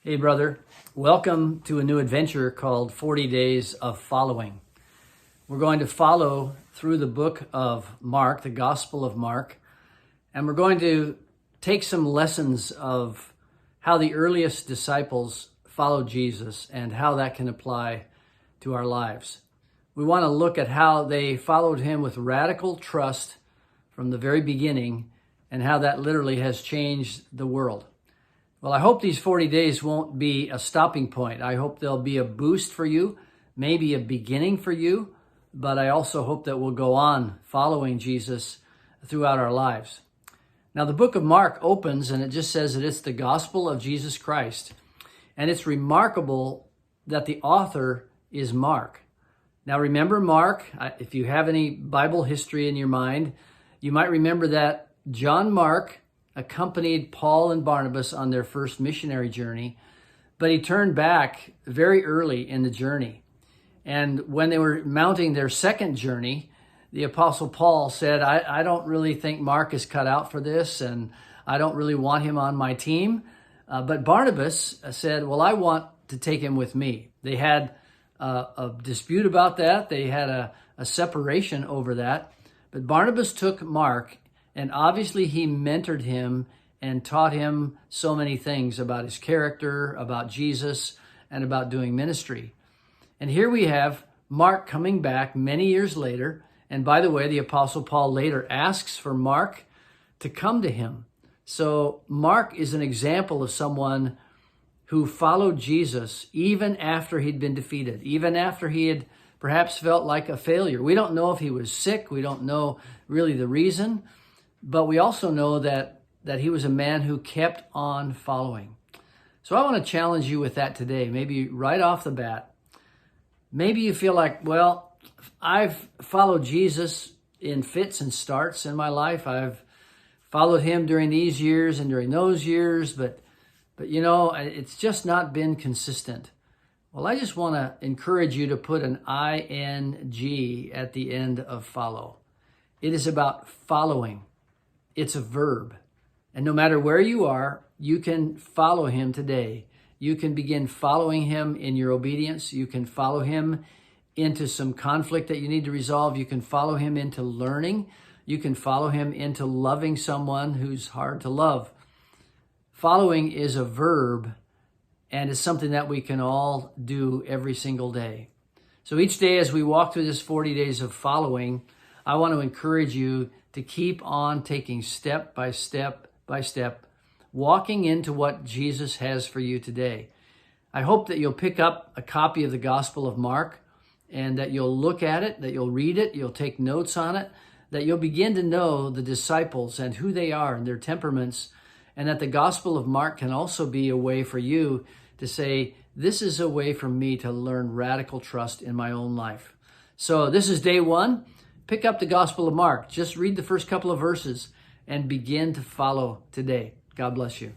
Hey, brother. Welcome to a new adventure called 40 Days of Following. We're going to follow through the book of Mark, the Gospel of Mark, and we're going to take some lessons of how the earliest disciples followed Jesus and how that can apply to our lives. We want to look at how they followed him with radical trust from the very beginning and how that literally has changed the world. Well, I hope these 40 days won't be a stopping point. I hope they'll be a boost for you, maybe a beginning for you, but I also hope that we'll go on following Jesus throughout our lives. Now, the book of Mark opens and it just says that it's the gospel of Jesus Christ. And it's remarkable that the author is Mark. Now, remember Mark, if you have any Bible history in your mind, you might remember that John Mark accompanied Paul and Barnabas on their first missionary journey, but he turned back very early in the journey. And when they were mounting their second journey, the Apostle Paul said, I don't really think Mark is cut out for this, and I don't really want him on my team. But Barnabas said, well, I want to take him with me. They had a dispute about that. They had a separation over that. But Barnabas took Mark, and obviously he mentored him and taught him so many things about his character, about Jesus, and about doing ministry. And here we have Mark coming back many years later. And by the way, the Apostle Paul later asks for Mark to come to him. So Mark is an example of someone who followed Jesus even after he'd been defeated, even after he had perhaps felt like a failure. We don't know if he was sick. We don't know really the reason. But we also know that he was a man who kept on following. So I want to challenge you with that today, maybe right off the bat. Maybe you feel like, well, I've followed Jesus in fits and starts in my life. I've followed him during these years and during those years, but you know, it's just not been consistent. Well, I just want to encourage you to put an ing at the end of follow. It is about following. It's a verb. And no matter where you are, you can follow him today. You can begin following him in your obedience. You can follow him into some conflict that you need to resolve. You can follow him into learning. You can follow him into loving someone who's hard to love. Following is a verb, and it's something that we can all do every single day. So each day as we walk through this 40 days of following, I want to encourage you to keep on taking step by step by step, walking into what Jesus has for you today. I hope that you'll pick up a copy of the Gospel of Mark and that you'll look at it, that you'll read it, you'll take notes on it, that you'll begin to know the disciples and who they are and their temperaments, and that the Gospel of Mark can also be a way for you to say, this is a way for me to learn radical trust in my own life. So this is day one. Pick up the Gospel of Mark. Just read the first couple of verses and begin to follow today. God bless you.